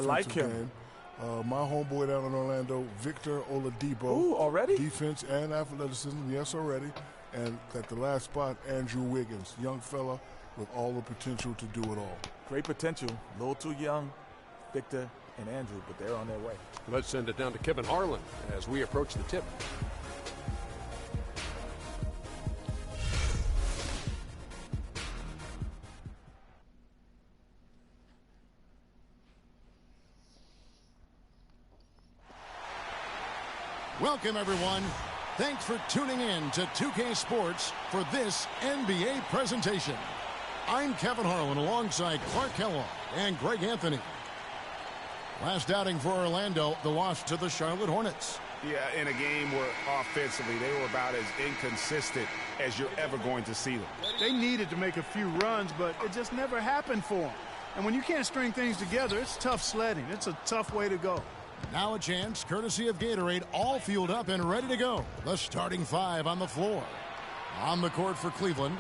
like him. game. My homeboy down in Orlando, Victor Oladipo. Ooh, already? Defense and athleticism, yes, already. And at the last spot, Andrew Wiggins, young fella with all the potential to do it all. Great potential. A little too young, Victor and Andrew, but they're on their way. Let's send it down to Kevin Harlan as we approach the tip. Welcome, everyone. Thanks for tuning in to 2K Sports for this NBA presentation. I'm Kevin Harlan alongside Clark Kellogg and Greg Anthony. Last outing for Orlando, the loss to the Charlotte Hornets. Yeah, in a game where offensively they were about as inconsistent as you're ever going to see them. They needed to make a few runs, but it just never happened for them. And when you can't string things together, it's tough sledding. It's a tough way to go. Now a chance, courtesy of Gatorade, all fueled up and ready to go. The starting five on the floor. On the court for Cleveland,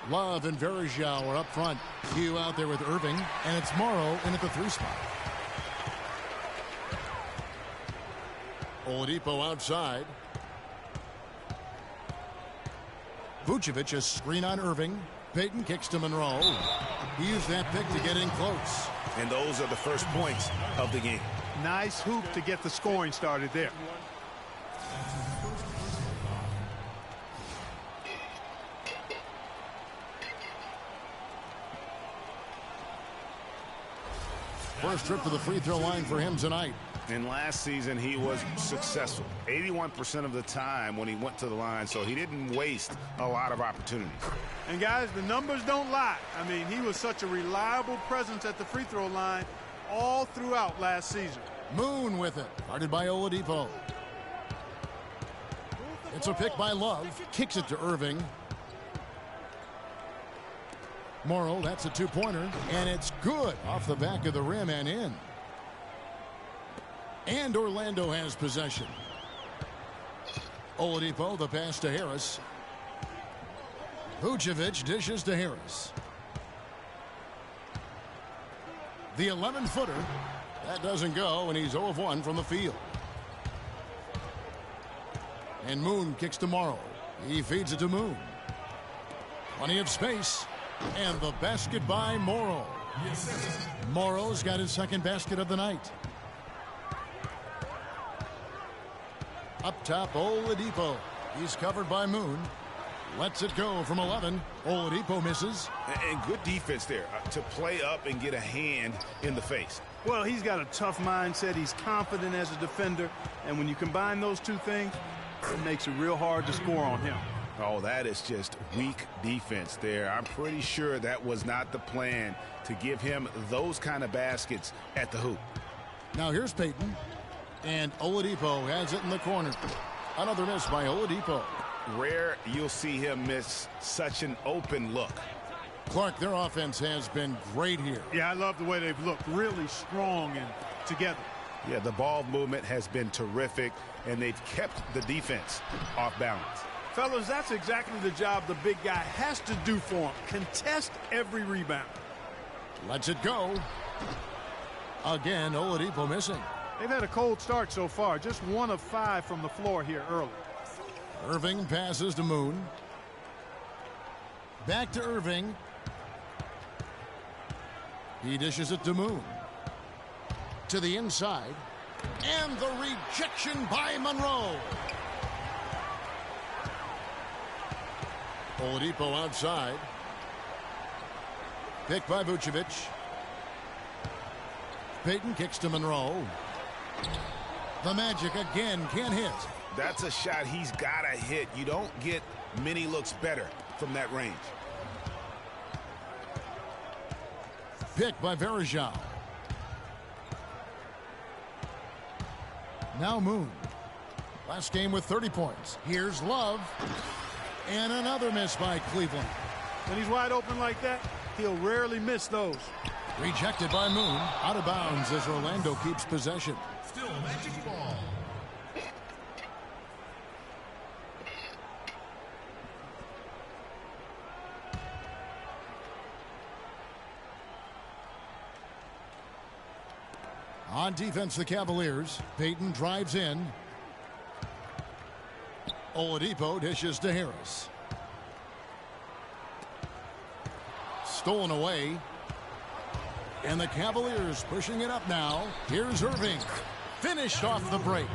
Love and Verjao are up front. Hugh out there with Irving, and it's Morrow in at the 3 spot. Oladipo outside. Vucevic a screen on Irving. Payton kicks to Monroe. He used that pick to get in close. And those are the first points of the game. Nice hoop to get the scoring started there. First trip to the free throw line for him tonight. And last season he was successful 81% of the time when he went to the line, so he didn't waste a lot of opportunities. And guys, the numbers don't lie. I mean, he was such a reliable presence at the free throw line all throughout last season. Moon with it, guarded by Oladipo. It's a pick by Love, kicks it to Irving. Morrow, that's a 2-pointer, and it's good off the back of the rim and in. And Orlando has possession. Oladipo, the pass to Harris. Vucevic dishes to Harris. The 11-footer. That doesn't go, and he's 0 of 1 from the field. And Moon kicks to Morrow. He feeds it to Moon. Plenty of space. And the basket by Morrow. Morrow's got his second basket of the night. Up top, Oladipo. He's covered by Moon. Lets it go from 11. Oladipo misses. And good defense there to play up and get a hand in the face. Well, he's got a tough mindset. He's confident as a defender. And when you combine those two things, it makes it real hard to score on him. Oh, that is just weak defense there. I'm pretty sure that was not the plan to give him those kind of baskets at the hoop. Now here's Payton. And Oladipo has it in the corner. Another miss by Oladipo. Rare you'll see him miss such an open look. Clark, their offense has been great here. Yeah, I love the way they've looked. Really strong and together. Yeah, the ball movement has been terrific, and they've kept the defense off balance. Fellas, that's exactly the job the big guy has to do for him. Contest every rebound. Lets it go. Again, Oladipo missing. They've had a cold start so far. Just 1 of 5 from the floor here early. Irving passes to Moon. Back to Irving. He dishes it to Moon. To the inside. And the rejection by Monroe. Oladipo outside. Picked by Vucevic. Payton kicks to Monroe. The Magic again can't hit. That's a shot he's got to hit. You don't get many looks better from that range. Picked by Verjao. Now Moon. Last game with 30 points. Here's Love. And another miss by Cleveland. When he's wide open like that, he'll rarely miss those. Rejected by Moon. Out of bounds as Orlando keeps possession. Still Magic ball. On defense, the Cavaliers. Payton drives in. Oladipo dishes to Harris. Stolen away. And the Cavaliers pushing it up now. Here's Irving. Finished off the break.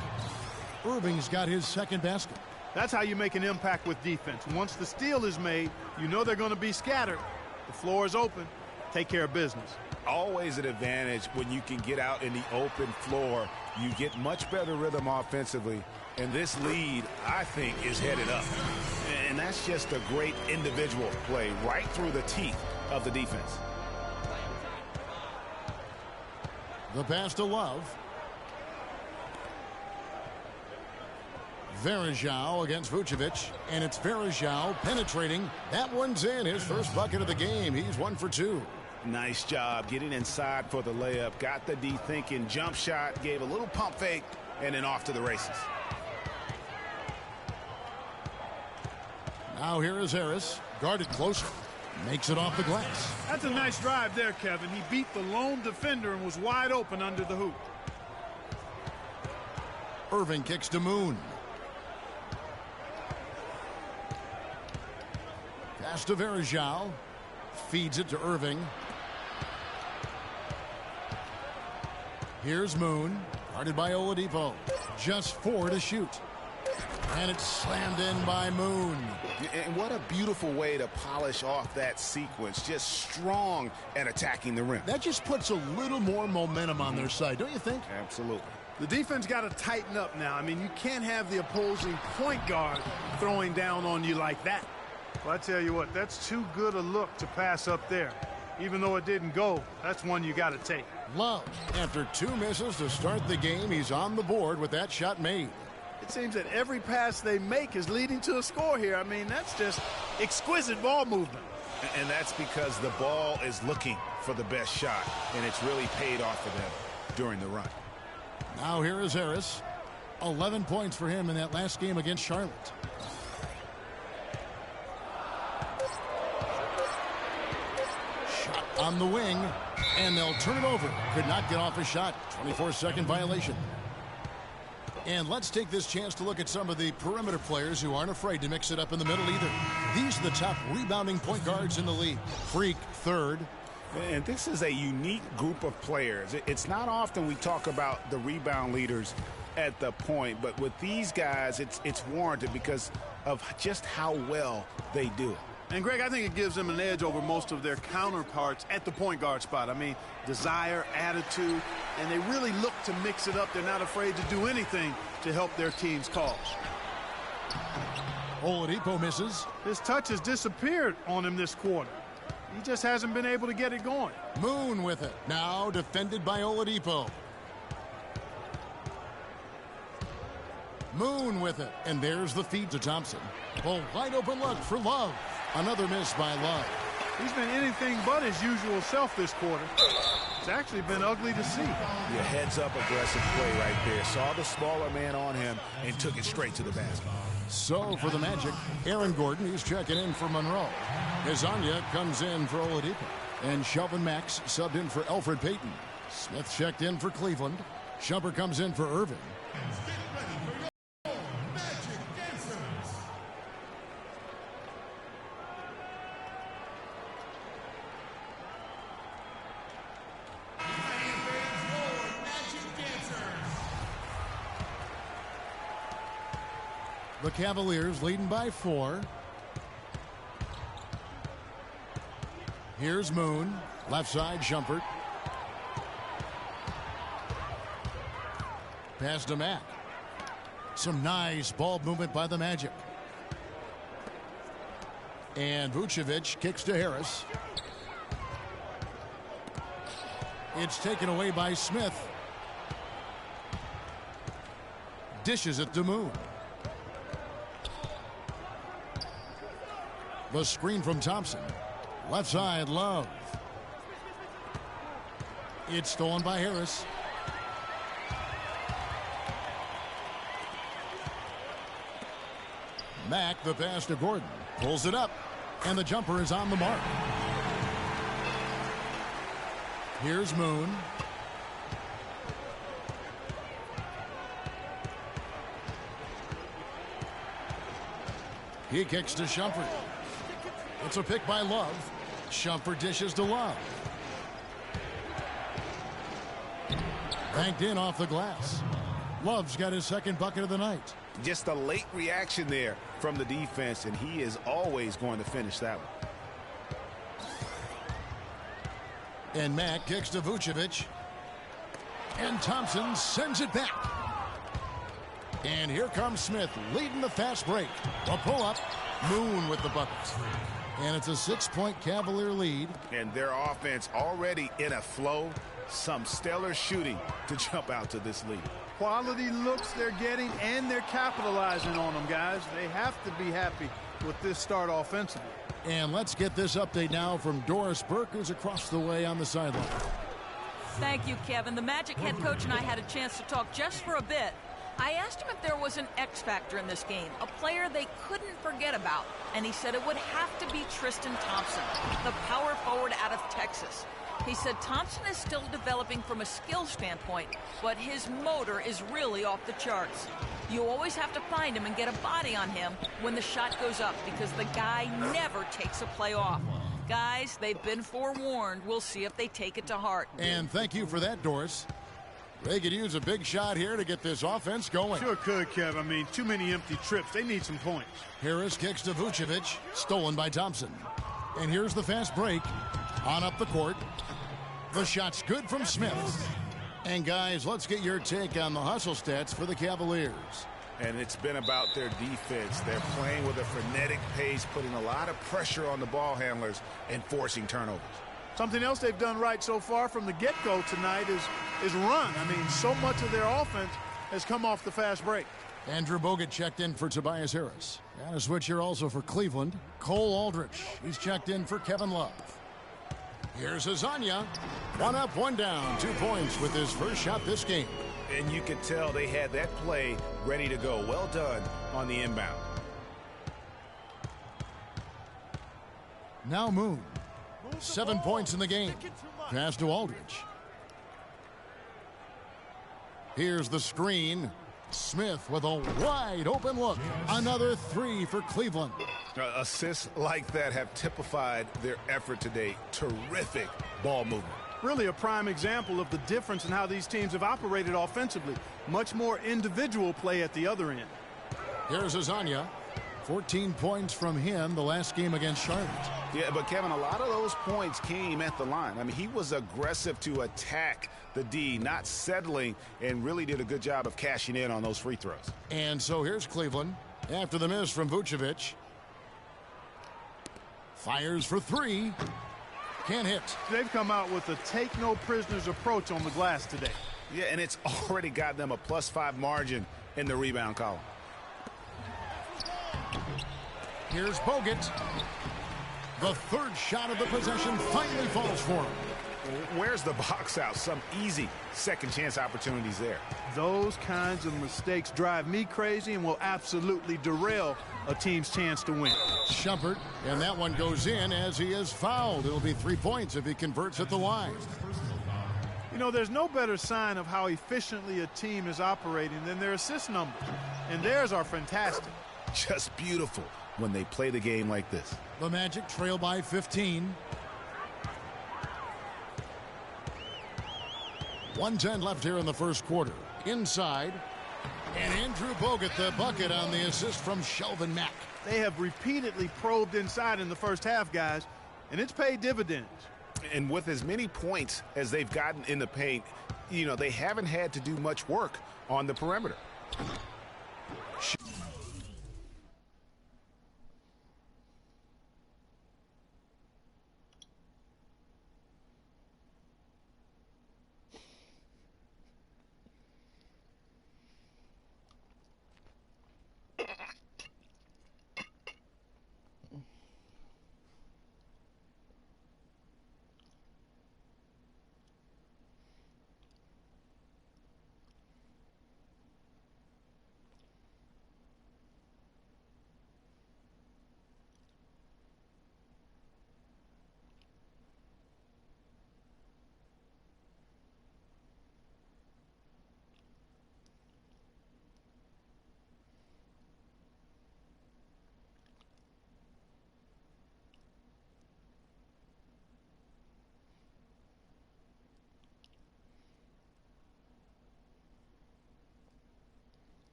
Irving's got his second basket. That's how you make an impact with defense. Once the steal is made, you know they're going to be scattered. The floor is open. Take care of business. Always an advantage when you can get out in the open floor. You get much better rhythm offensively. And this lead, I think, is headed up. And that's just a great individual play right through the teeth of the defense. The pass to Love. Varejao against Vucevic, and it's Varejao penetrating. That one's in. His first bucket of the game. He's 1 for 2. Nice job getting inside for the layup. Got the D thinking jump shot, gave a little pump fake, and then off to the races. Now here is Harris, guarded closer. Makes it off the glass. That's a nice drive there, Kevin. He beat the lone defender and was wide open under the hoop. Irving kicks to Moon. Pass to Varejao. Feeds it to Irving. Here's Moon. Guarded by Oladipo. Just 4 to shoot. And it's slammed in by Moon. And what a beautiful way to polish off that sequence. Just strong at attacking the rim. That just puts a little more momentum on their side, don't you think? Absolutely. The defense got to tighten up now. I mean, you can't have the opposing point guard throwing down on you like that. Well, I tell you what, that's too good a look to pass up there. Even though it didn't go, that's one you got to take. Love, after 2 misses to start the game, he's on the board with that shot made. It seems that every pass they make is leading to a score here. I mean, that's just exquisite ball movement. And that's because the ball is looking for the best shot, and it's really paid off for them during the run. Now here is Harris. 11 points for him in that last game against Charlotte. Shot on the wing, and they'll turn it over. Could not get off a shot. 24-second violation. And let's take this chance to look at some of the perimeter players who aren't afraid to mix it up in the middle either. These are the top rebounding point guards in the league. Freak, third. And this is a unique group of players. It's not often we talk about the rebound leaders at the point, but with these guys, it's warranted because of just how well they do it. And, Greg, I think it gives them an edge over most of their counterparts at the point guard spot. I mean, desire, attitude, and they really look to mix it up. They're not afraid to do anything to help their team's cause. Oladipo misses. His touch has disappeared on him this quarter. He just hasn't been able to get it going. Moon with it. Now defended by Oladipo. Moon with it. And there's the feed to Thompson. A wide open look for Love. Another miss by Love. He's been anything but his usual self this quarter. It's actually been ugly to see. Yeah, heads-up aggressive play right there. Saw the smaller man on him and took it straight to the basket. So for the Magic, Aaron Gordon, he's checking in for Monroe. Hezonja comes in for Oladipo. And Shelvin Max subbed in for Elfrid Payton. Smith checked in for Cleveland. Shumpert comes in for Irving. The Cavaliers leading by 4. Here's Moon. Left side, Shumpert. Pass to Mack. Some nice ball movement by the Magic. And Vucevic kicks to Harris. It's taken away by Smith. Dishes it to Moon. The screen from Thompson. Left side, Love. It's stolen by Harris. Mack, the pass to Gordon. Pulls it up. And the jumper is on the mark. He kicks to Shumpert. It's a pick by Love. Shumpert dishes to Love. Banked in off the glass. Love's got his second bucket of the night. Just a late reaction there from the defense, and he is always going to finish that one. And Mack kicks to Vucevic. And Thompson sends it back. And here comes Smith leading the fast break. A pull-up. Moon with the buckets. And it's a 6-point Cavalier lead. And their offense already in a flow. Some stellar shooting to jump out to this lead. Quality looks they're getting, and they're capitalizing on them, guys. They have to be happy with this start offensively. And let's get this update now from Doris Burke, who's across the way on the sideline. Thank you, Kevin. The Magic head coach and I had a chance to talk just for a bit. I asked him if there was an X factor in this game, a player they couldn't forget about, and he said it would have to be Tristan Thompson, the power forward out of Texas. He said Thompson is still developing from a skill standpoint, but his motor is really off the charts. You always have to find him and get a body on him when the shot goes up, because the guy never takes a play off. Guys, they've been forewarned. We'll see if they take it to heart. And thank you for that, Doris. They could use a big shot here to get this offense going. Sure could, Kev. I mean, too many empty trips. They need some points. Harris kicks to Vucevic, stolen by Thompson. And here's the fast break. On up the court. The shot's good from Smith. And guys, let's get your take on the hustle stats for the Cavaliers. And it's been about their defense. They're playing with a frenetic pace, putting a lot of pressure on the ball handlers and forcing turnovers. Something else they've done right so far from the get-go tonight is run. I mean, so much of their offense has come off the fast break. Andrew Bogut checked in for Tobias Harris. And a switch here also for Cleveland. Cole Aldrich. He's checked in for Kevin Love. Here's Azania. 1 up, 1 down. 2 points with his first shot this game. And you could tell they had that play ready to go. Well done on the inbound. Now Moon. 7 points in the game. Pass to Aldridge. Here's the screen. Smith with a wide open look. Another 3 for Cleveland. Assists like that have typified their effort today. Terrific ball movement. Really a prime example of the difference in how these teams have operated offensively. Much more individual play at the other end. Here's Azania. 14 points from him the last game against Charlotte. Yeah, but Kevin, a lot of those points came at the line. I mean, he was aggressive to attack the D, not settling, and really did a good job of cashing in on those free throws. And so here's Cleveland after the miss from Vucevic. Fires for 3. Can't hit. They've come out with a take-no-prisoners approach on the glass today. Yeah, and it's already got them a +5 margin in the rebound column. Here's Bogut. The third shot of the possession finally falls for him. Where's the box out? Some easy second chance opportunities there. Those kinds of mistakes drive me crazy and will absolutely derail a team's chance to win. Shumpert, and that one goes in as he is fouled. It'll be 3 points if he converts at the line. You know, there's no better sign of how efficiently a team is operating than their assist numbers. And theirs are fantastic. Just beautiful when they play the game like this. The Magic trail by 15. 1:10 left here in the first quarter. Inside. And Andrew Bogut the bucket on the assist from Shelvin Mack. They have repeatedly probed inside in the first half, guys, and it's paid dividends. And with as many points as they've gotten in the paint, you know, they haven't had to do much work on the perimeter.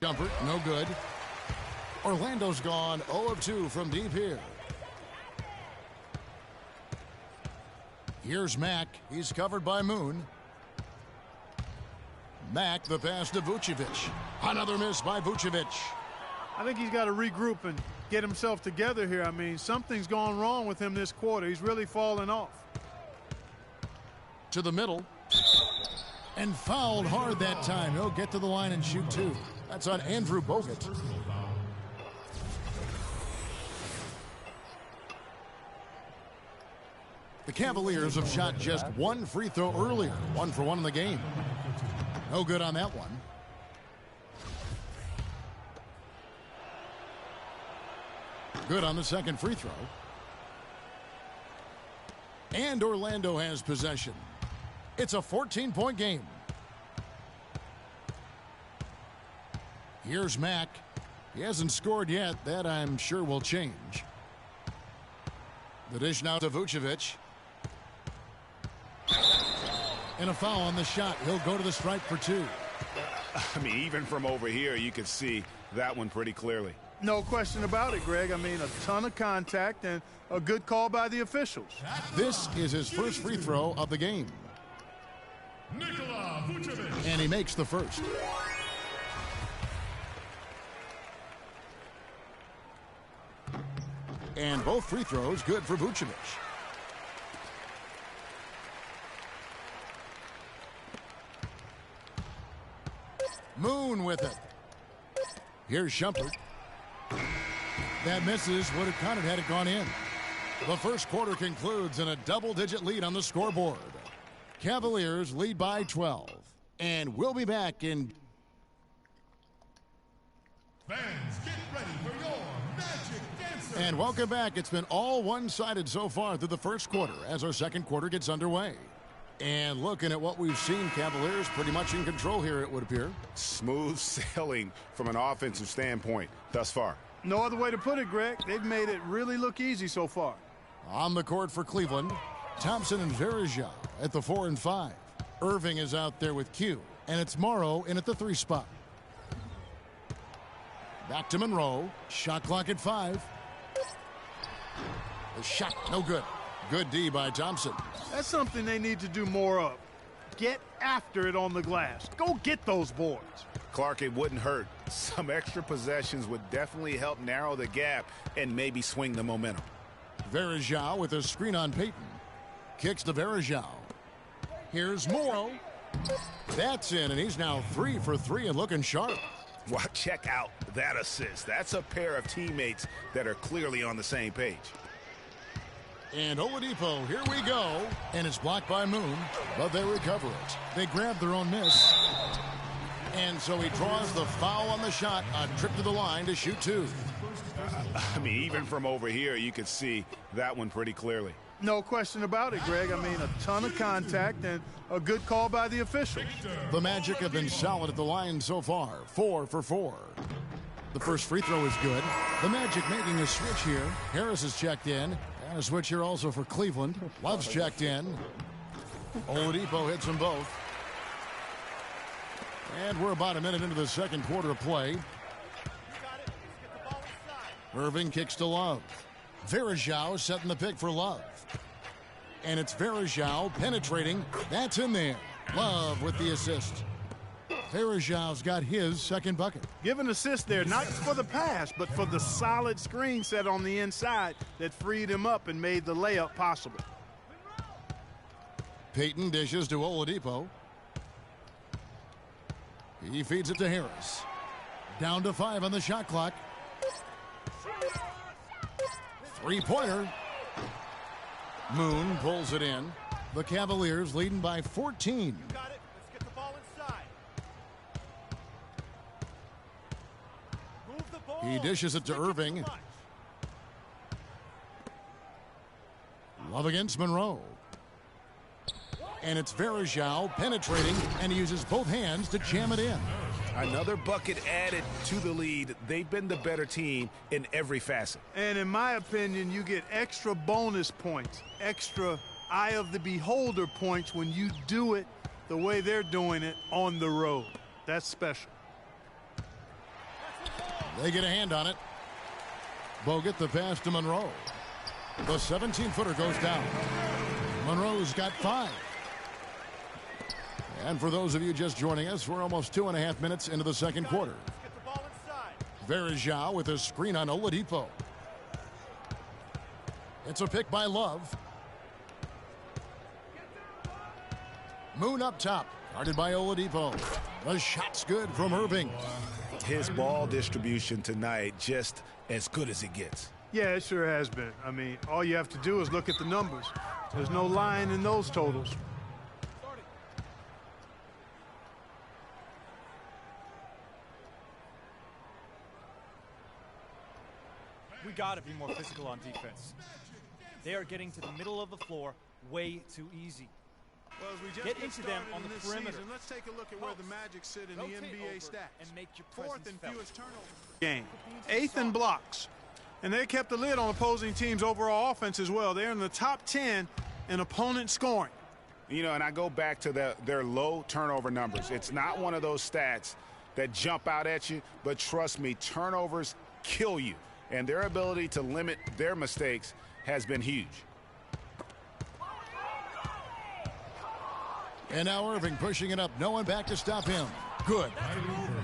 Comfort, no good. Orlando's gone 0 of 2 from deep here. Here's Mack. He's covered by Moon. Mack, the pass to Vucevic. Another miss by Vucevic. I think he's got to regroup and get himself together here. I mean, something's gone wrong with him this quarter. He's really fallen off. To the middle. And fouled hard that time. He'll get to the line and shoot two. That's on Andrew Bogut. The Cavaliers have shot just one free throw earlier. 1 for 1 in the game. No good on that one. Good on the second free throw. And Orlando has possession. It's a 14-point game. Here's Mack. He hasn't scored yet. That, I'm sure, will change. The dish now to Vucevic. And a foul on the shot. He'll go to the stripe for 2. I mean, even from over here, you can see that one pretty clearly. No question about it, Greg. I mean, a ton of contact and a good call by the officials. This is his first free throw of the game. And he makes the first. And both free throws good for Vucevic. Moon with it. Here's Shumpert. That misses. Would have counted had it gone in. The first quarter concludes in a double-digit lead on the scoreboard. Cavaliers lead by 12. And we'll be back in... Fans, get ready for your magic dancer. And welcome back. It's been all one-sided so far through the first quarter as our second quarter gets underway. And looking at what we've seen, Cavaliers pretty much in control here, it would appear. Smooth sailing from an offensive standpoint thus far. No other way to put it, Greg. They've made it really look easy so far. On the court for Cleveland, Thompson and Varejao at the 4 and 5. Irving is out there with Q, and it's Morrow in at the 3 spot. Back to Monroe. Shot clock at 5. The shot, no good. Good D by Thompson. That's something they need to do more of. Get after it on the glass. Go get those boards. Clark, it wouldn't hurt. Some extra possessions would definitely help narrow the gap and maybe swing the momentum. Varejao with a screen on Payton. Kicks to Varejao. Here's Morrow. That's in, and he's now 3 for 3 and looking sharp. Well, check out that assist. That's a pair of teammates that are clearly on the same page. And Oladipo, here we go. And it's blocked by Moon, but they recover it. They grab their own miss. And so he draws the foul on the shot, a trip to the line to shoot 2. I mean, even from over here, you could see that one pretty clearly. No question about it, Greg. I mean, a ton of contact and a good call by the officials. The Magic have been solid at the line so far, 4 for 4. The first free throw is good. The Magic making a switch here. Harris is checked in. And a switch here also for Cleveland. Love's checked in. Oladipo hits them both. And we're about a minute into the second quarter of play. Irving kicks to Love. Varejao setting the pick for Love. And it's Varejao penetrating. That's in there. Love with the assist. Varejao's got his second bucket. Give an assist there, not for the pass, but for the solid screen set on the inside that freed him up and made the layup possible. Payton dishes to Oladipo. He feeds it to Harris. Down to 5 on the shot clock. Three-pointer. Moon pulls it in. The Cavaliers leading by 14. Got it. Let's get the ball inside. Move the ball. He dishes it to Irving. Love against Monroe. And it's Varejao penetrating, and he uses both hands to jam it in. Another bucket added to the lead. They've been the better team in every facet. And in my opinion, you get extra bonus points, extra eye of the beholder points when you do it the way they're doing it on the road. That's special. They get a hand on it. Bogut the pass to Monroe. The 17-footer goes down. Monroe's got 5. And for those of you just joining us, we're almost 2.5 minutes into the second quarter. Verjao with a screen on Oladipo. It's a pick by Love. Moon up top, guarded by Oladipo. The shot's good from Irving. His ball distribution tonight just as good as it gets. Yeah, it sure has been. I mean, all you have to do is look at the numbers. There's no lying in those totals. We got to be more physical on defense. They are getting to the middle of the floor way too easy. Well, as we just get into them on the perimeter. Season, let's take a look at where the Magic sit in the NBA stats. And make your 4th and felt. fewest turnovers. Game. 8th in blocks. And they kept the lid on opposing teams' overall offense as well. They're in the top 10 in opponent scoring. You know, and I go back to their low turnover numbers. It's not one of those stats that jump out at you, but trust me, turnovers kill you. And their ability to limit their mistakes has been huge. And now Irving pushing it up. No one back to stop him. Good.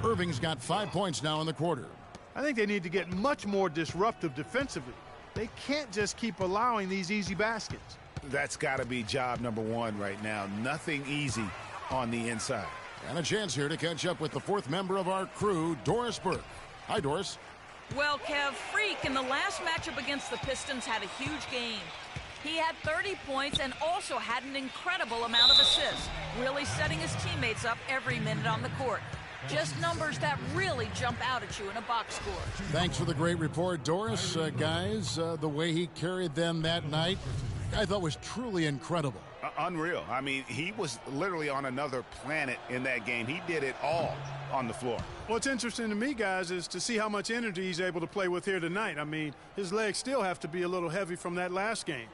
Irving's got 5 points now in the quarter. I think they need to get much more disruptive defensively. They can't just keep allowing these easy baskets. That's got to be job number 1 right now. Nothing easy on the inside. And a chance here to catch up with the 4th member of our crew, Doris Burke. Hi, Doris. Well, Kev, Freak in the last matchup against the Pistons had a huge game. He had 30 points and also had an incredible amount of assists, really setting his teammates up every minute on the court. Just numbers that really jump out at you in a box score. Thanks for the great report, Doris. Guys, the way he carried them that night, I thought was truly incredible. Unreal. I mean, he was literally on another planet in that game. He did it all on the floor. What's interesting to me, guys, is to see how much energy he's able to play with here tonight. I mean, his legs still have to be a little heavy from that last game.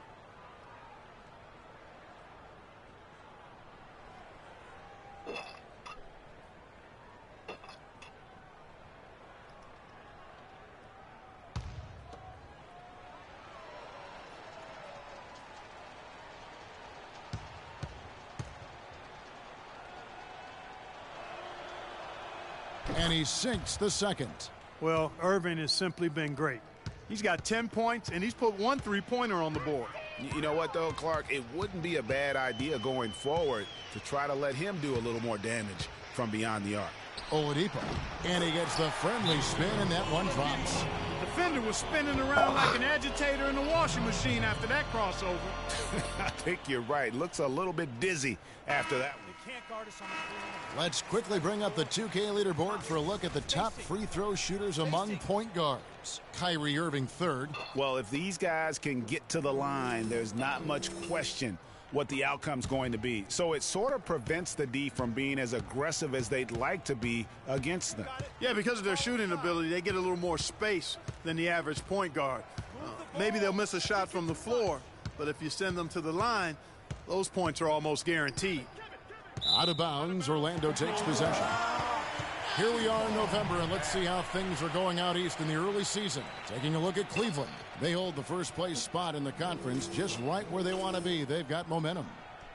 And he sinks the second. Well, Irving has simply been great. He's got 10 points, and he's put 1 3-pointer on the board. You know what, though, Clark? It wouldn't be a bad idea going forward to try to let him do a little more damage from beyond the arc. Oladipo. And he gets the friendly spin, and that one drops. The defender was spinning around like an agitator in the washing machine after that crossover. I think you're right. Looks a little bit dizzy after that one. Let's quickly bring up the 2K leaderboard for a look at the top free throw shooters among point guards. Kyrie Irving 3rd. Well, if these guys can get to the line, there's not much question what the outcome's going to be. So it sort of prevents the D from being as aggressive as they'd like to be against them. Yeah, because of their shooting ability, they get a little more space than the average point guard. Maybe they'll miss a shot from the floor, but if you send them to the line, those points are almost guaranteed. Out of bounds, Orlando takes possession. Here we are in November, and let's see how things are going out east in the early season. Taking a look at Cleveland. They hold the first place spot in the conference just right where they want to be. They've got momentum.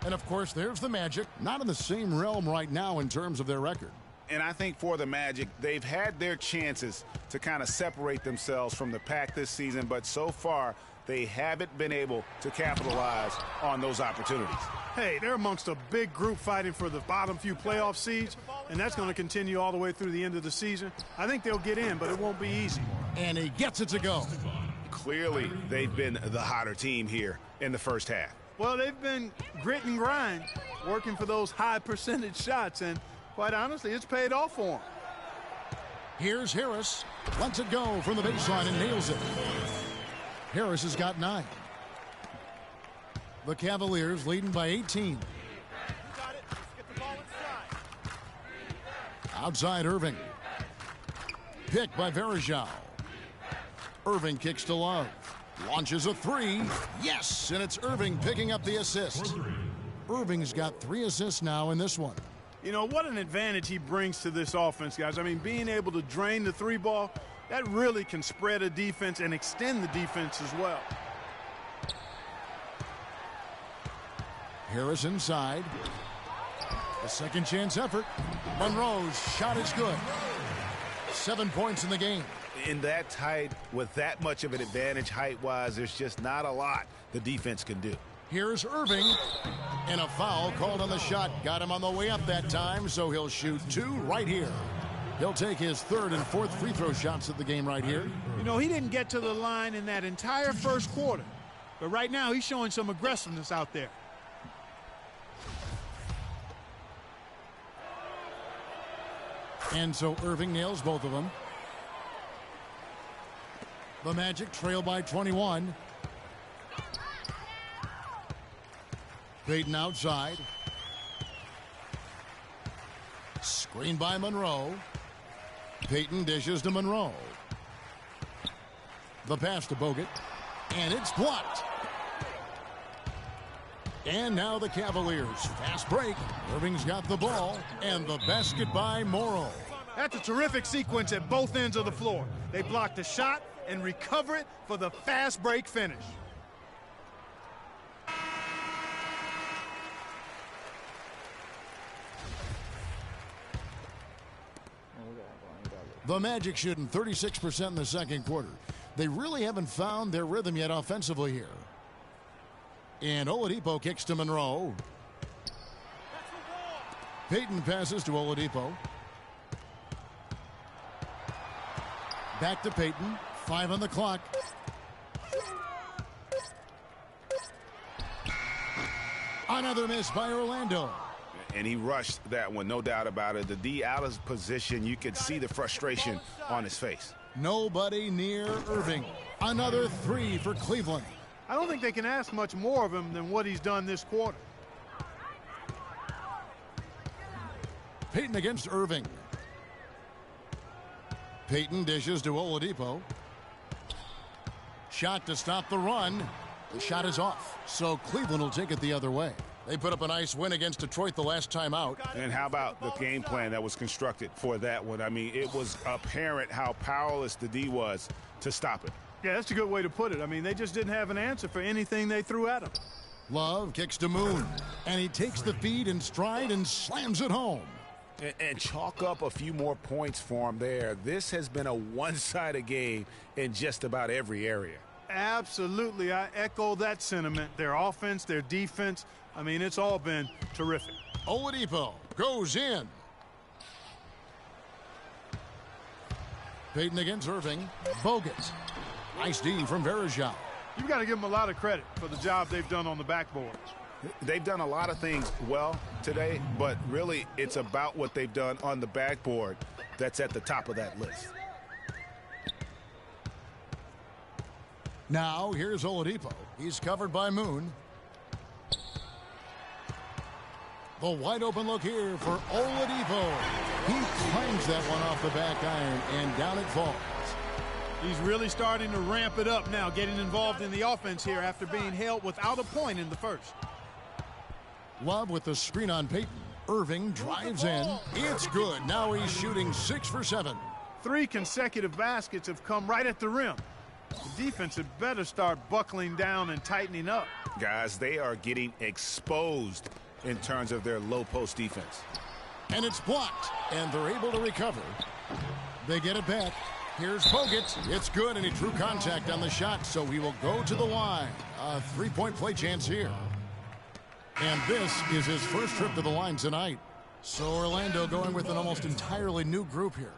And, of course, there's the Magic. Not in the same realm right now in terms of their record. And I think for the Magic, they've had their chances to kind of separate themselves from the pack this season, but so far they haven't been able to capitalize on those opportunities. Hey, they're amongst a big group fighting for the bottom few playoff seeds, and that's going to continue all the way through the end of the season. I think they'll get in, but it won't be easy. And he gets it to go. Clearly, they've been the hotter team here in the first half. Well, they've been grit and grind, working for those high percentage shots, and quite honestly, it's paid off for them. Here's Harris. Lets it go from the baseline and nails it. Harris has got 9. The Cavaliers leading by 18. Outside Irving. Picked by Verjao. Irving kicks to Love. Launches a 3. Yes, and it's Irving picking up the assist. Irving's got 3 assists now in this one. You know, what an advantage he brings to this offense, guys. I mean, being able to drain the 3 ball, That really can spread a defense and extend the defense as well. Harris inside. A second chance effort. Monroe's shot is good. 7 points in the game. In that tight, with that much of an advantage height-wise, there's just not a lot the defense can do. Here's Irving, and a foul called on the shot. Got him on the way up that time, so he'll shoot 2 right here. He'll take his 3rd and 4th free throw shots of the game right here. You know, he didn't get to the line in that entire first quarter, but right now he's showing some aggressiveness out there. And so Irving nails both of them. The Magic trail by 21. Payton outside. Screen by Monroe. Payton dishes to Monroe. The pass to Bogut. And it's blocked. And now the Cavaliers. Fast break. Irving's got the ball. And the basket by Morrow. That's a terrific sequence at both ends of the floor. They block the shot and recover it for the fast break finish. The Magic shooting 36% in the second quarter. They really haven't found their rhythm yet offensively here. And Oladipo kicks to Monroe. Payton passes to Oladipo. Back to Payton. 5 on the clock. Another miss by Orlando. And he rushed that one, no doubt about it. The D out of position, you could see the frustration on his face. Nobody near Irving. Another 3 for Cleveland. I don't think they can ask much more of him than what he's done this quarter. Payton against Irving. Payton dishes to Oladipo. Shot to stop the run. The shot is off, so Cleveland will take it the other way. They put up a nice win against Detroit the last time out. And how about the game plan that was constructed for that one? I mean, it was apparent how powerless the D was to stop it. Yeah, that's a good way to put it. I mean, they just didn't have an answer for anything they threw at him. Love kicks to Moon, and he takes the feed in stride and slams it home. And chalk up a few more points for him there. This has been a one-sided game in just about every area. Absolutely. I echo that sentiment. Their offense, their defense, I mean, it's all been terrific. Oladipo goes in. Payton against Irving. Bogut. Nice D from Verejao. You've got to give them a lot of credit for the job they've done on the backboards. They've done a lot of things well today, but really it's about what they've done on the backboard that's at the top of that list. Now here's Oladipo. He's covered by Moon. The wide open look here for Oladipo. He clangs that one off the back iron, and down it falls. He's really starting to ramp it up now, getting involved in the offense here after being held without a point in the first. Love with the screen on Payton. Irving drives in. It's good. Now he's shooting 6 for 7. 3 consecutive baskets have come right at the rim. The defense had better start buckling down and tightening up. Guys, they are getting exposed in terms of their low post defense. And it's blocked, and they're able to recover. They get it back. Here's Bogut. It's good, and he drew contact on the shot, so he will go to the line. A 3-point play chance here. And this is his first trip to the line tonight. So Orlando going with an almost entirely new group here.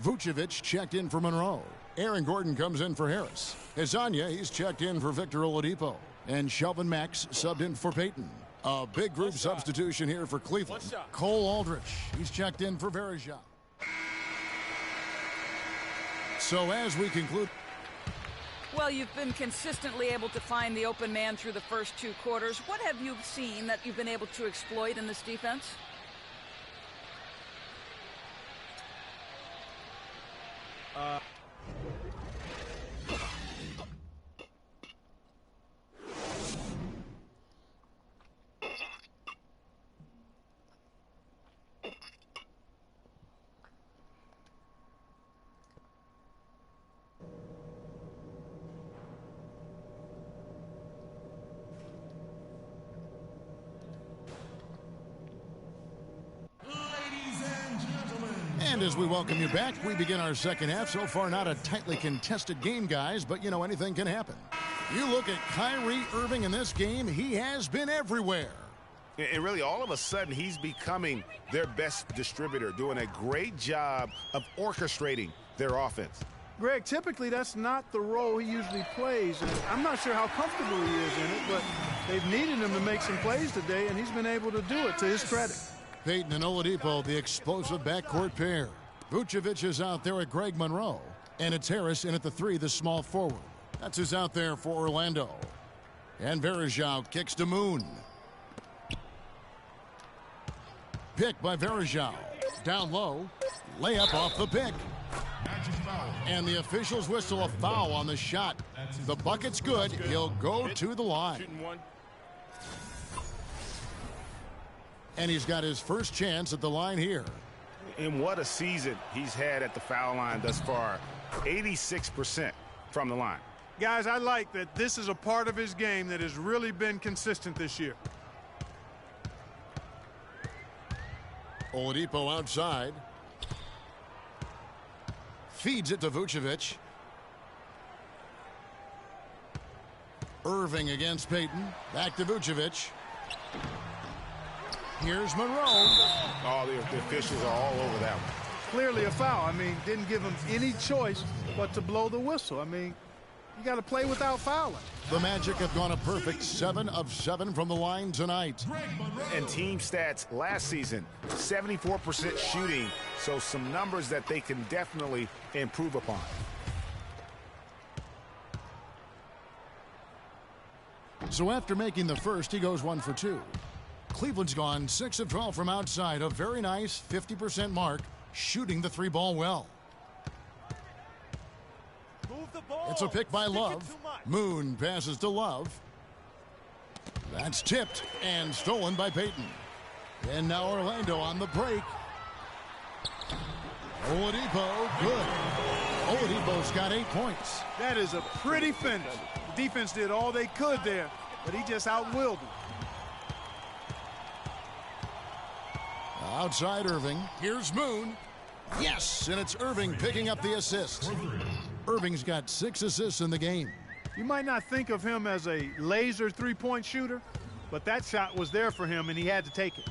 Vucevic checked in for Monroe. Aaron Gordon comes in for Harris. Hezonja, he's checked in for Victor Oladipo. And Shelvin Max subbed in for Payton. A big group substitution here for Cleveland. Cole Aldrich, he's checked in for Verejao. So as we conclude... Well, you've been consistently able to find the open man through the first 2 quarters. What have you seen that you've been able to exploit in this defense? And as we welcome you back, we begin our second half. So far, not a tightly contested game, guys, but you know, anything can happen. You look at Kyrie Irving in this game, he has been everywhere. And really, all of a sudden, he's becoming their best distributor, doing a great job of orchestrating their offense. Greg, typically that's not the role he usually plays, and I'm not sure how comfortable he is in it, but they've needed him to make some plays today, and he's been able to do it to his credit. Payton and Oladipo, the explosive backcourt pair. Vucevic is out there at Greg Monroe, and it's Harris in at the 3, the small forward. That's who's out there for Orlando. And Varejao kicks to Moon. Pick by Varejao. Down low. Layup off the pick. And the officials whistle a foul on the shot. The bucket's good. He'll go to the line. And he's got his first chance at the line here. And what a season he's had at the foul line thus far. 86% from the line. Guys, I like that this is a part of his game that has really been consistent this year. Oladipo outside. Feeds it to Vucevic. Irving against Payton. Back to Vucevic. Here's Monroe. Oh, the officials are all over that one. Clearly a foul. I mean, didn't give him any choice but to blow the whistle. I mean, you got to play without fouling. The Magic have gone a perfect 7 of 7 from the line tonight. And team stats last season, 74% shooting, so some numbers that they can definitely improve upon. So after making the first, he goes 1 for 2. Cleveland's gone 6 of 12 from outside, a very nice 50% mark, shooting the 3-ball well. It's a pick by Love. Moon passes to Love. That's tipped and stolen by Payton. And now Orlando on the break. Oladipo, good. Oladipo's got 8 points. That is a pretty finish. The defense did all they could there, but he just outwilled them. Outside Irving. Here's Moon. Yes, and it's Irving picking up the assist. Irving's got 6 assists in the game. You might not think of him as a laser three-point shooter, but that shot was there for him, and he had to take it.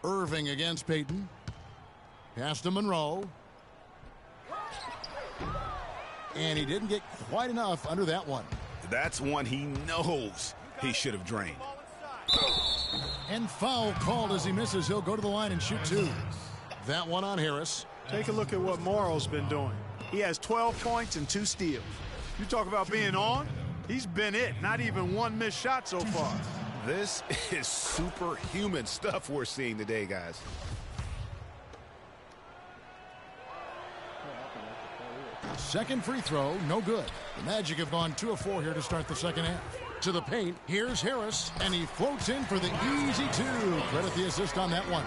Irving against Payton. Pass to Monroe. And he didn't get quite enough under that one. That's one he knows he should have drained. And foul called as he misses. He'll go to the line and shoot 2. That one on Harris. Take a look at what Morrow's been doing. He has 12 points and 2 steals. You talk about being on, he's been it. Not even one missed shot so far. This is superhuman stuff we're seeing today, guys. Second free throw, no good. The Magic have gone 2 of 4 here to start the second half. To the paint, here's Harris, and he floats in for the easy 2. Credit the assist on that one.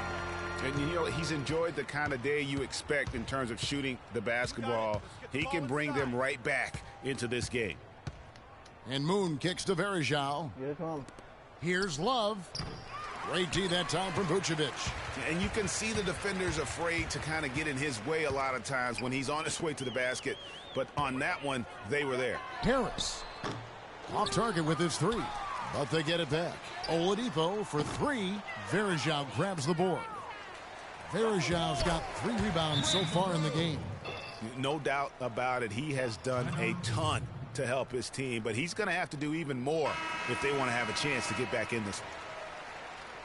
And, you know, he's enjoyed the kind of day you expect in terms of shooting the basketball. He can bring them right back into this game. And Moon kicks to Varejao. Here's Love. Great D that time from Vucevic. And you can see the defenders afraid to kind of get in his way a lot of times when he's on his way to the basket. But on that one, they were there. Harris. Off target with his 3. But they get it back. Oladipo for 3. Varejao grabs the board. Varejao's got 3 rebounds so far in the game. No doubt about it. He has done a ton to help his team, but he's going to have to do even more if they want to have a chance to get back in this.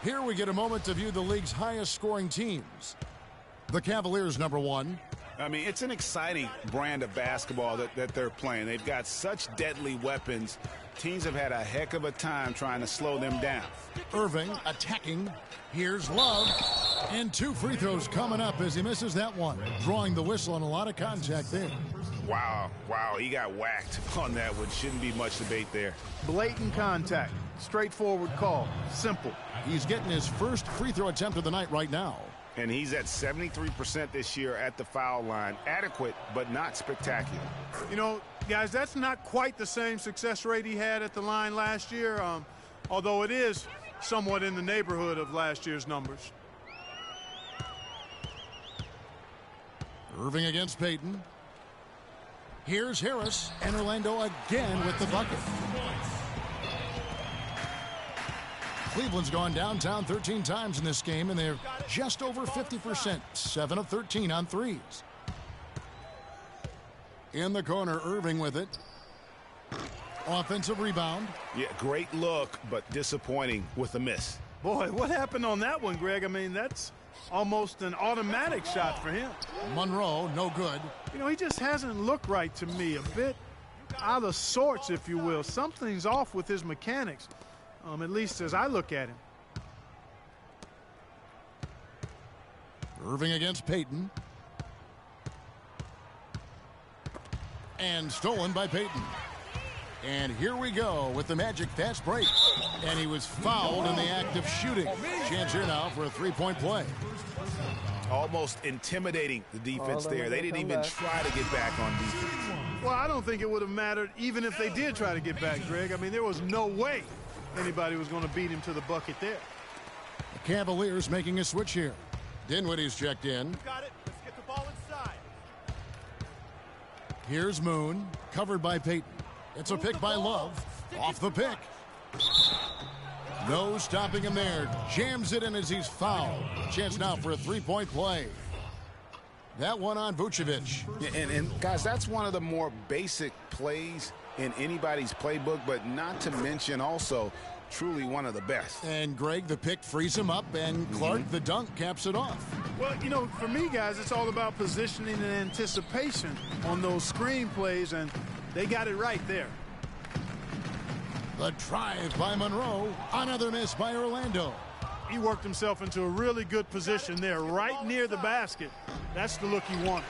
Here we get a moment to view the league's highest scoring teams. The Cavaliers, number 1. I mean, it's an exciting brand of basketball that they're playing. They've got such deadly weapons. Teams have had a heck of a time trying to slow them down. Irving attacking. Here's Love. And 2 free throws coming up as he misses that one. Drawing the whistle and a lot of contact there. Wow, he got whacked on that one. Shouldn't be much debate there. Blatant contact. Straightforward call. Simple. He's getting his first free throw attempt of the night right now. And he's at 73% this year at the foul line. Adequate, but not spectacular. You know, guys, that's not quite the same success rate he had at the line last year, although it is somewhat in the neighborhood of last year's numbers. Irving against Payton. Here's Harris, and Orlando again with the bucket. Cleveland's gone downtown 13 times in this game, and they're just over 50%, 7 of 13 on threes. In the corner, Irving with it. Offensive rebound. Yeah, great look, but disappointing with a miss. Boy, what happened on that one, Greg? I mean, that's almost an automatic shot for him. Monroe, no good. You know, he just hasn't looked right to me. A bit out of sorts, if you will. Something's off with his mechanics, at least as I look at him. Irving against Payton. And stolen by Payton. And here we go with the Magic fast break. And he was fouled in the act of shooting. Chance here now for a three-point play. Almost intimidating the defense there. They didn't even try to get back on defense. Well, I don't think it would have mattered even if they did try to get back, Greg. I mean, there was no way anybody was going to beat him to the bucket there. The Cavaliers making a switch here. Dinwiddie's checked in. Got it. Let's get the ball inside. Here's Moon, covered by Payton. It's a pick by Love. Off the pick. No stopping him there. Jams it in as he's fouled. Chance now for a three-point play. That one on Vucevic. And guys, that's one of the more basic plays in anybody's playbook, but not to mention also truly one of the best. And Greg, the pick frees him up, and Clark, the dunk, caps it off. Well, you know, for me, guys, it's all about positioning and anticipation on those screen plays, and they got it right there. The drive by Monroe. Another miss by Orlando. He worked himself into a really good position there, right near the basket. That's the look he wanted.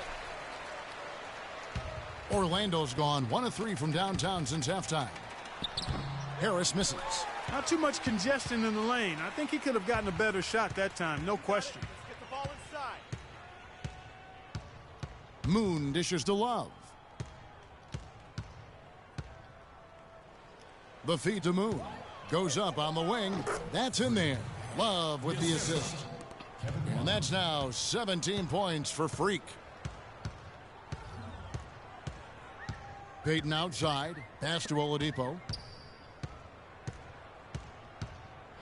Orlando's gone 1 of 3 from downtown since halftime. Harris misses. Not too much congestion in the lane. I think he could have gotten a better shot that time, no question. Get the ball inside. Moon dishes to Love. The feed to Moon. Goes up on the wing. That's in there. Love with the assist. And that's now 17 points for Freak. Payton outside. Pass to Oladipo.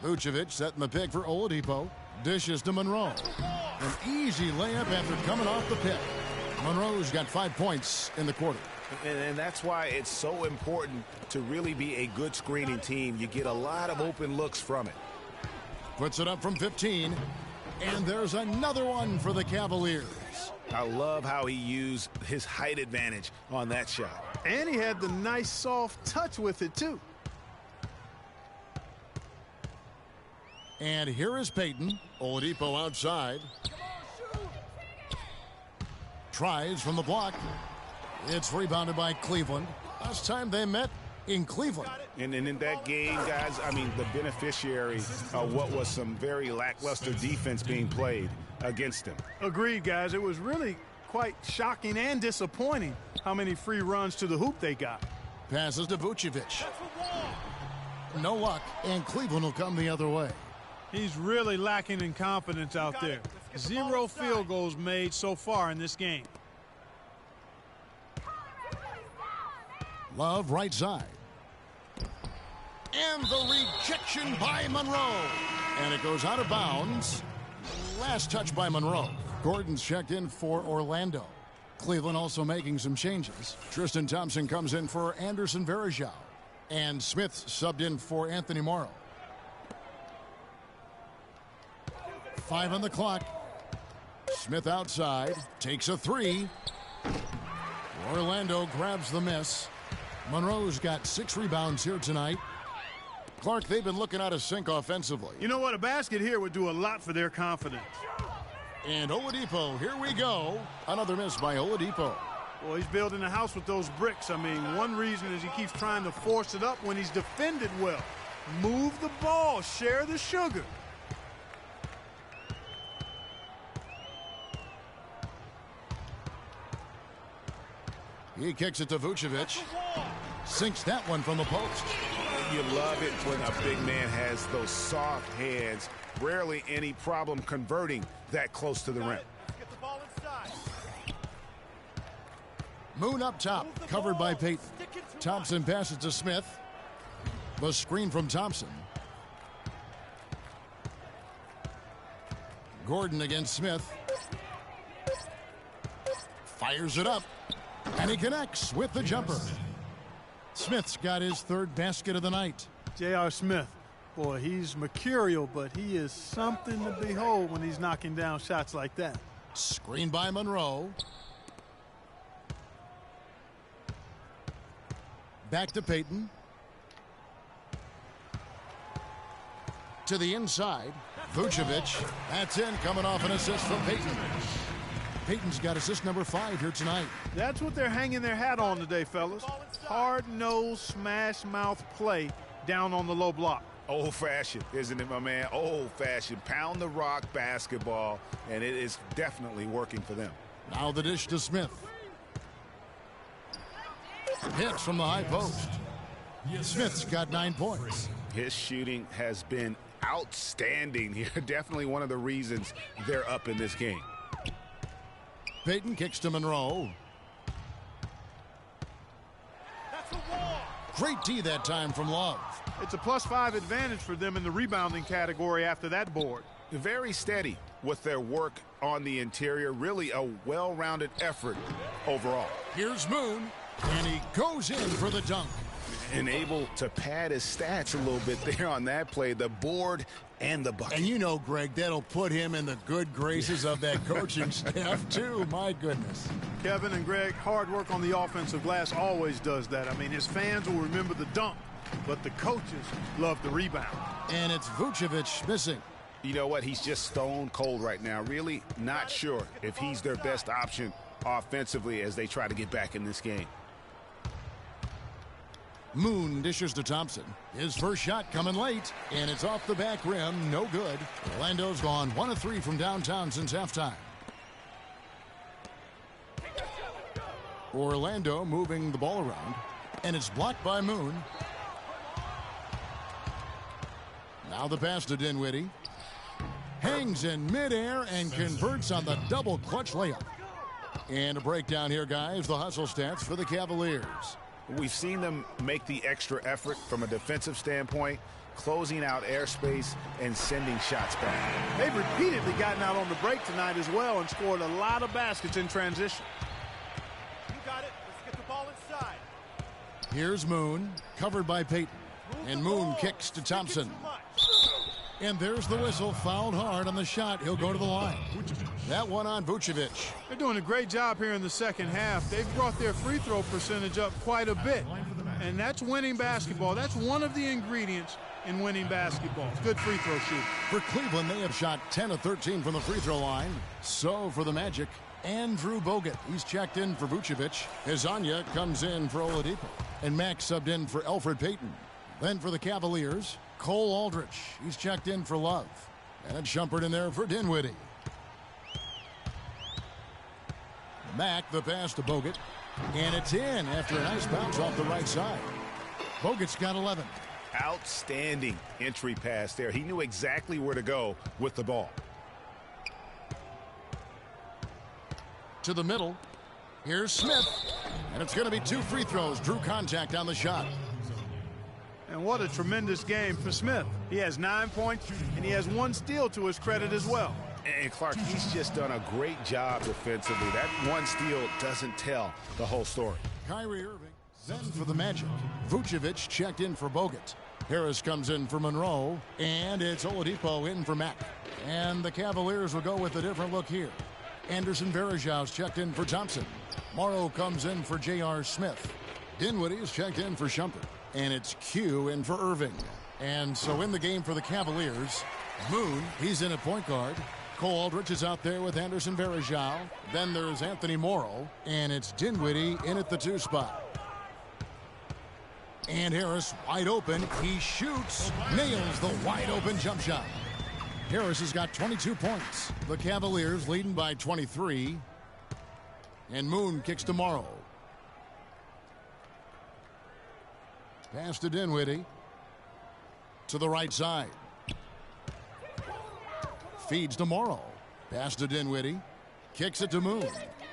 Vucevic setting the pick for Oladipo. Dishes to Monroe. An easy layup after coming off the pick. Monroe's got 5 points in the quarter. And that's why it's so important to really be a good screening team. You get a lot of open looks from it. Puts it up from 15. And there's another one for the Cavaliers. I love how he used his height advantage on that shot. And he had the nice soft touch with it, too. And here is Payton. Oladipo outside. Tries from the block. It's rebounded by Cleveland. Last time they met in Cleveland. And in that game, guys, I mean, the beneficiary of what was some very lackluster defense being played against him. Agreed, guys. It was really quite shocking and disappointing how many free runs to the hoop they got. Passes to Vucevic. No luck, and Cleveland will come the other way. He's really lacking in confidence out there. 0 field goals made so far in this game. Love right side. And the rejection by Monroe. And it goes out of bounds. Last touch by Monroe. Gordon's checked in for Orlando. Cleveland also making some changes. Tristan Thompson comes in for Anderson Varejao. And Smith subbed in for Anthony Morrow. 5 on the clock. Smith outside. Takes a 3. Orlando grabs the miss. Monroe's got 6 rebounds here tonight. Clark, they've been looking out of sync offensively. You know what? A basket here would do a lot for their confidence. And Oladipo, here we go. Another miss by Oladipo. Well, he's building a house with those bricks. I mean, one reason is he keeps trying to force it up when he's defended well. Move the ball. Share the sugar. He kicks it to Vucevic. Sinks that one from the post. You love it when a big man has those soft hands. Rarely any problem converting that close to the rim. Get the ball inside. Moon up top, covered by Payton. Thompson passes to Smith. The screen from Thompson. Gordon against Smith. Fires it up. And he connects with the jumper. Smith's got his third basket of the night. J.R. Smith, boy, he's mercurial, but he is something to behold when he's knocking down shots like that. Screen by Monroe. Back to Payton. To the inside. Vucevic. That's in, coming off an assist from Payton. Payton's got assist number 5 here tonight. That's what they're hanging their hat on today, fellas. Hard-nosed, smash-mouth play down on the low block. Old-fashioned, isn't it, my man? Old-fashioned. Pound the rock basketball, and it is definitely working for them. Now the dish to Smith. Hits from the high post. Smith's got 9 points. His shooting has been outstanding here. Definitely one of the reasons they're up in this game. Payton kicks to Monroe. Great D that time from Love. It's a +5 advantage for them in the rebounding category after that board. Very steady with their work on the interior. Really a well-rounded effort overall. Here's Moon, and he goes in for the dunk. And able to pad his stats a little bit there on that play. The board and the bucket. And you know, Greg, that'll put him in the good graces of that coaching staff, too. My goodness. Kevin and Greg, hard work on the offensive glass always does that. I mean, his fans will remember the dunk, but the coaches love the rebound. And it's Vucevic missing. You know what? He's just stone cold right now. Really not sure if he's their best option offensively as they try to get back in this game. Moon dishes to Thompson. His first shot coming late, and it's off the back rim. No good. Orlando's gone 1 of 3 from downtown since halftime. Orlando moving the ball around, and it's blocked by Moon. Now the pass to Dinwiddie. Hangs in midair and converts on the double clutch layup. And a breakdown here, guys. The hustle stats for the Cavaliers. We've seen them make the extra effort from a defensive standpoint, closing out airspace and sending shots back. They've repeatedly gotten out on the break tonight as well and scored a lot of baskets in transition. You got it. Let's get the ball inside. Here's Moon, covered by Payton. And Moon kicks to Thompson. And there's the whistle, fouled hard on the shot. He'll go to the line. That one on Vucevic. They're doing a great job here in the second half. They've brought their free throw percentage up quite a bit. And that's winning basketball. That's one of the ingredients in winning basketball. Good free throw shooting. For Cleveland, they have shot 10 of 13 from the free throw line. So for the Magic, Andrew Bogut. He's checked in for Vucevic. Hezonja comes in for Oladipo. And Max subbed in for Elfrid Payton. Then for the Cavaliers, Cole Aldrich. He's checked in for Love. And it's Shumpert in there for Dinwiddie. Mack, the pass to Bogut. And it's in after a nice bounce off the right side. Bogut's got 11. Outstanding entry pass there. He knew exactly where to go with the ball. To the middle. Here's Smith. And it's going to be 2 free throws. Drew contact on the shot. And what a tremendous game for Smith. He has 9 points, and he has 1 steal to his credit as well. And Clark, he's just done a great job defensively. That 1 steal doesn't tell the whole story. Kyrie Irving, then for the Magic. Vucevic checked in for Bogut. Harris comes in for Monroe, and it's Oladipo in for Mack. And the Cavaliers will go with a different look here. Anderson Varejau's checked in for Thompson. Morrow comes in for J.R. Smith. Dinwiddie is checked in for Shumpert. And it's Q in for Irving. And so in the game for the Cavaliers, Moon, he's in at point guard. Cole Aldrich is out there with Anderson Varejao. Then there's Anthony Morrow. And it's Dinwiddie in at the 2 spot. And Harris wide open. He shoots, nails the wide open jump shot. Harris has got 22 points. The Cavaliers leading by 23. And Moon kicks to Morrow. Pass to Dinwiddie. To the right side. Feeds to Morrow. Pass to Dinwiddie. Kicks it to Moon.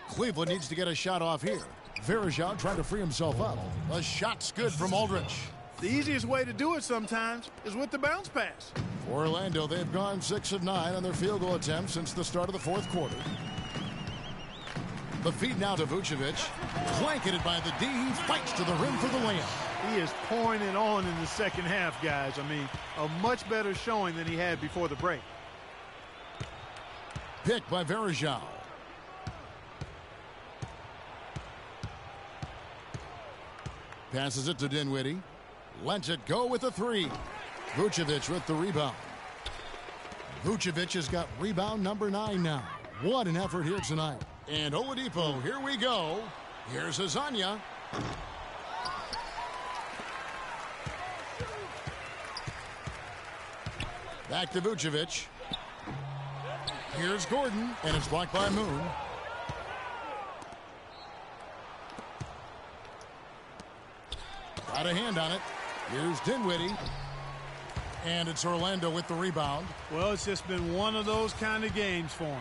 Cleveland needs to get a shot off here. Verajao trying to free himself up. A shot's good from Aldrich. The easiest way to do it sometimes is with the bounce pass. For Orlando, they've gone 6 of 9 on their field goal attempts since the start of the fourth quarter. The feed now to Vucevic. Blanketed by the D. He fights to the rim for the layup. He is pouring it on in the second half, guys. I mean, a much better showing than he had before the break. Picked by Verajao. Passes it to Dinwiddie. Lets it go with a 3. Vucevic with the rebound. Vucevic has got rebound number 9 now. What an effort here tonight. And Oladipo, here we go. Here's Azania. Back to Vucevic. Here's Gordon, and it's blocked by Moon. Got a hand on it. Here's Dinwiddie. And it's Orlando with the rebound. Well, it's just been one of those kind of games for him.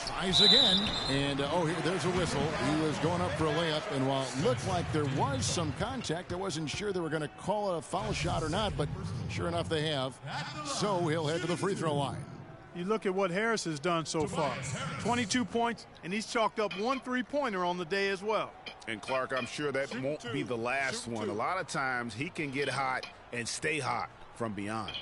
Tries again. And, there's a whistle. He was going up for a layup. And while it looked like there was some contact, I wasn't sure they were going to call it a foul shot or not. But sure enough, they have. So he'll head to the free throw line. You look at what Harris has done so far. 22 points, and he's chalked up 1 3-pointer on the day as well. And Clark, I'm sure that won't be the last one. A lot of times he can get hot and stay hot from beyond.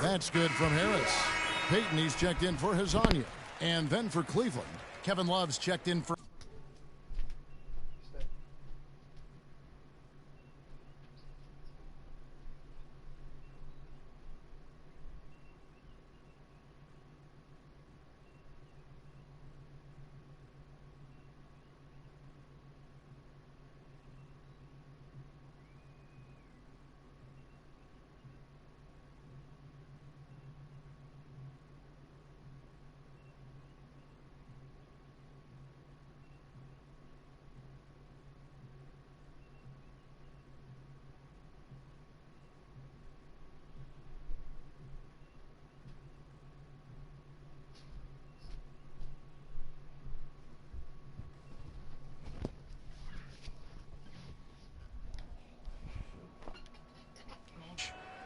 That's good from Harris. Peyton, he's checked in for Hazania. And then for Cleveland, Kevin Love's checked in for...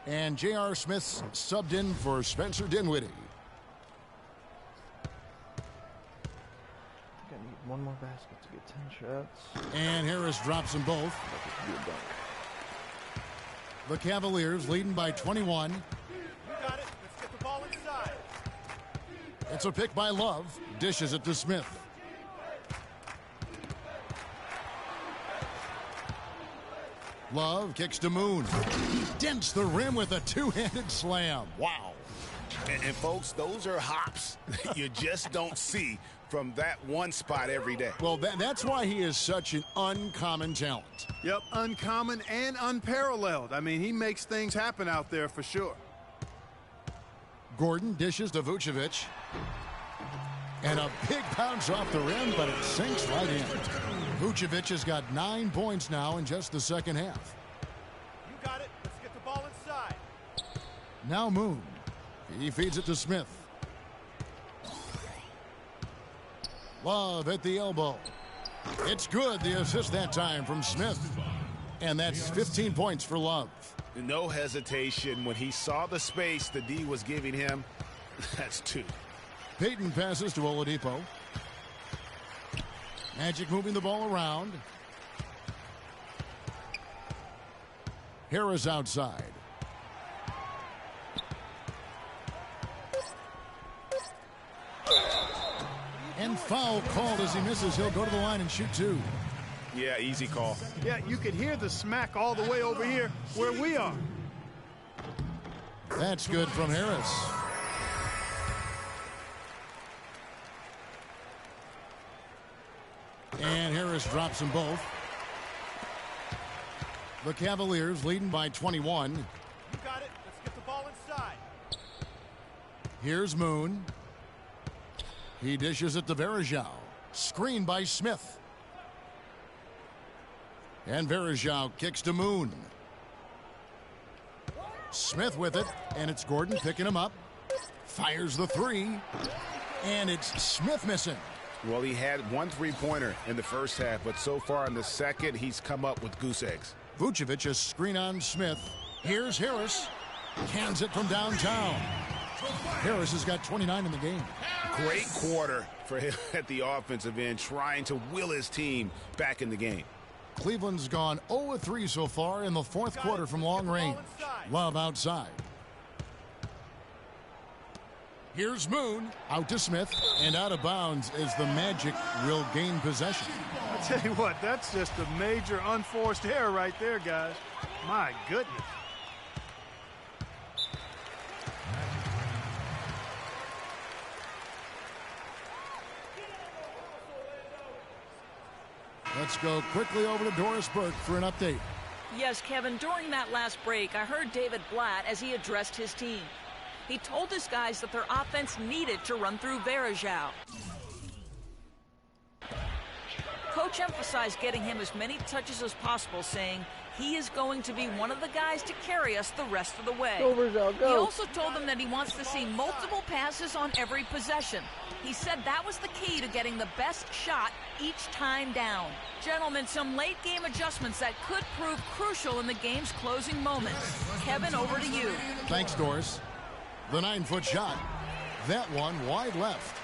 And J.R. Smith subbed in for Spencer Dinwiddie. Gonna need one more basket to get 10 shots. And Harris drops them both. The Cavaliers leading by 21. You got it. Let's get the ball inside. It's a pick by Love. Dishes it to Smith. Love kicks to Moon. He dents the rim with a two-handed slam. Wow. And folks, those are hops you just don't see from that one spot every day. Well, that's why he is such an uncommon talent. Yep, uncommon and unparalleled. I mean, he makes things happen out there for sure. Gordon dishes to Vucevic. And a big bounce off the rim, but it sinks right in. Vucevic has got 9 points now in just the second half. You got it. Let's get the ball inside. Now Moon. He feeds it to Smith. Love at the elbow. It's good. The assist that time from Smith. And that's 15 points for Love. No hesitation when he saw the space the D was giving him. That's 2. Peyton passes to Oladipo. Magic moving the ball around. Harris outside. And foul called as he misses. He'll go to the line and shoot 2. Yeah, easy call. Yeah, you could hear the smack all the way over here where we are. That's good from Harris. And Harris drops them both. The Cavaliers leading by 21. You got it. Let's get the ball inside. Here's Moon. He dishes it to Verajao. Screened by Smith. And Verajao kicks to Moon. Smith with it, and it's Gordon picking him up. Fires the three, and it's Smith missing. Well, he had one three-pointer in the first half, but so far in the second, he's come up with goose eggs. Vucevic a screen on Smith. Here's Harris. Cans it from downtown. Harris has got 29 in the game. Great quarter for him at the offensive end, trying to will his team back in the game. Cleveland's gone 0-3 so far in the fourth quarter from long range. Love outside. Here's Moon, out to Smith, and out of bounds as the Magic will gain possession. I tell you what, that's just a major unforced error right there, guys. My goodness. Let's go quickly over to Doris Burke for an update. Yes, Kevin, during that last break, I heard David Blatt as he addressed his team. He told his guys that their offense needed to run through Varejao. Coach emphasized getting him as many touches as possible, saying he is going to be one of the guys to carry us the rest of the way. Go, Varejao, go. He also told them that he wants to see multiple passes on every possession. He said that was the key to getting the best shot each time down. Gentlemen, some late-game adjustments that could prove crucial in the game's closing moments. Kevin, over to you. Thanks, Doris. The 9-foot shot. That one wide left.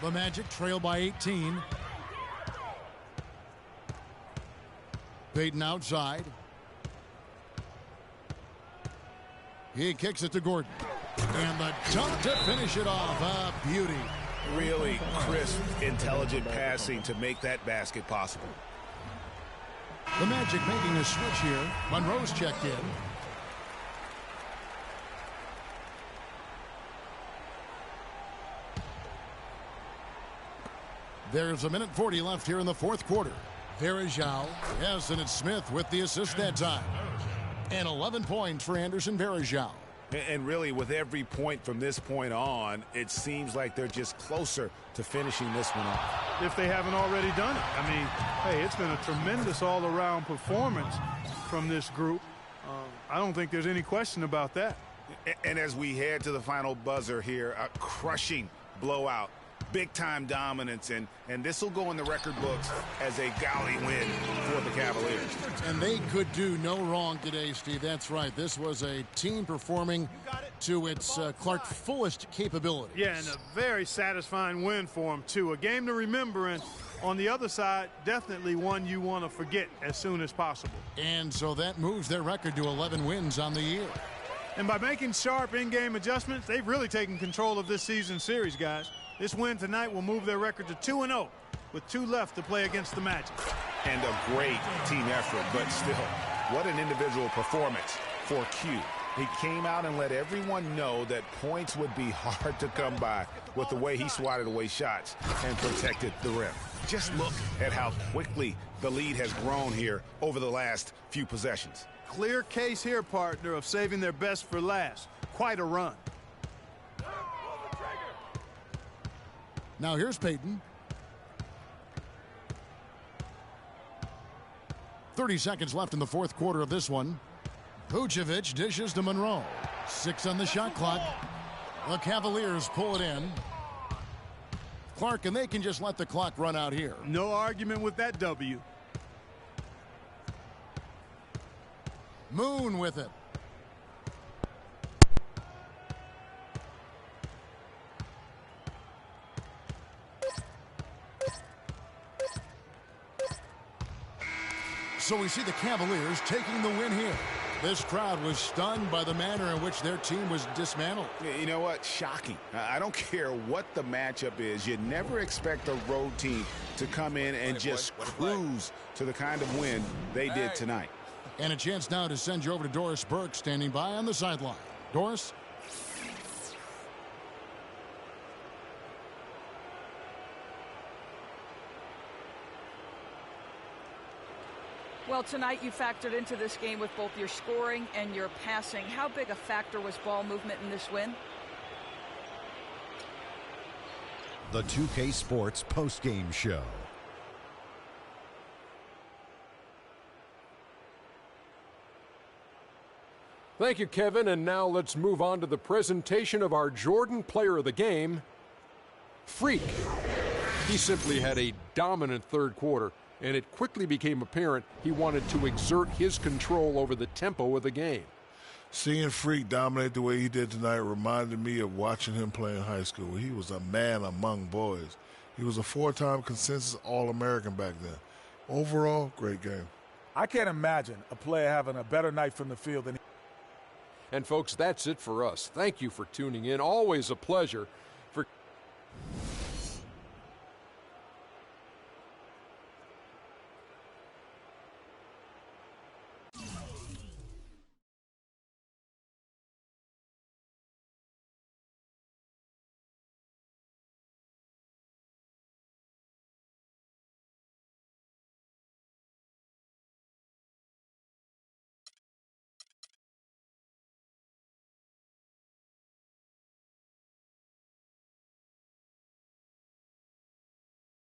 The Magic trail by 18. Payton outside. He kicks it to Gordon. And the dunk to finish it off. A beauty. Really crisp, intelligent passing to make that basket possible. The Magic making a switch here. Monroe's checked in. There's a minute 40 left here in the fourth quarter. Varejao. Yes, and it's Smith with the assist that time. And 11 points for Anderson Varejao. And really, with every point from this point on, it seems like they're just closer to finishing this one off. If they haven't already done it. I mean, hey, it's been a tremendous all-around performance from this group. I don't think there's any question about that. And as we head to the final buzzer here, a crushing blowout. Big-time dominance, and this will go in the record books as a gaudy win for the Cavaliers. And they could do no wrong today, Steve. That's right. This was a team performing to its Clark fullest capabilities. Yeah, and a very satisfying win for them, too. A game to remember, and on the other side, definitely one you want to forget as soon as possible. And so that moves their record to 11 wins on the year. And by making sharp in-game adjustments, they've really taken control of this season series, guys. This win tonight will move their record to 2-0 with 2 left to play against the Magic. And a great team effort, but still, what an individual performance for Q. He came out and let everyone know that points would be hard to come by with the way he swatted away shots and protected the rim. Just look at how quickly the lead has grown here over the last few possessions. Clear case here, partner, of saving their best for last. Quite a run. Now here's Payton. 30 seconds left in the fourth quarter of this one. Vucevic dishes to Monroe. 6 on the shot clock. The Cavaliers pull it in. Clark, and they can just let the clock run out here. No argument with that W. Moon with it. So we see the Cavaliers taking the win here. This crowd was stunned by the manner in which their team was dismantled. You know what? Shocking. I don't care what the matchup is. You never expect a road team to come in and just cruise to the kind of win they did tonight. And a chance now to send you over to Doris Burke, standing by on the sideline. Doris? Well, tonight you factored into this game with both your scoring and your passing. How big a factor was ball movement in this win? The 2K Sports postgame show. Thank you, Kevin. And now let's move on to the presentation of our Jordan Player of the Game, Freak. He simply had a dominant third quarter, and it quickly became apparent he wanted to exert his control over the tempo of the game. Seeing Freak dominate the way he did tonight reminded me of watching him play in high school. He was a man among boys. He was a 4-time consensus All-American back then. Overall, great game. I can't imagine a player having a better night from the field than he. And folks, that's it for us. Thank you for tuning in. Always a pleasure.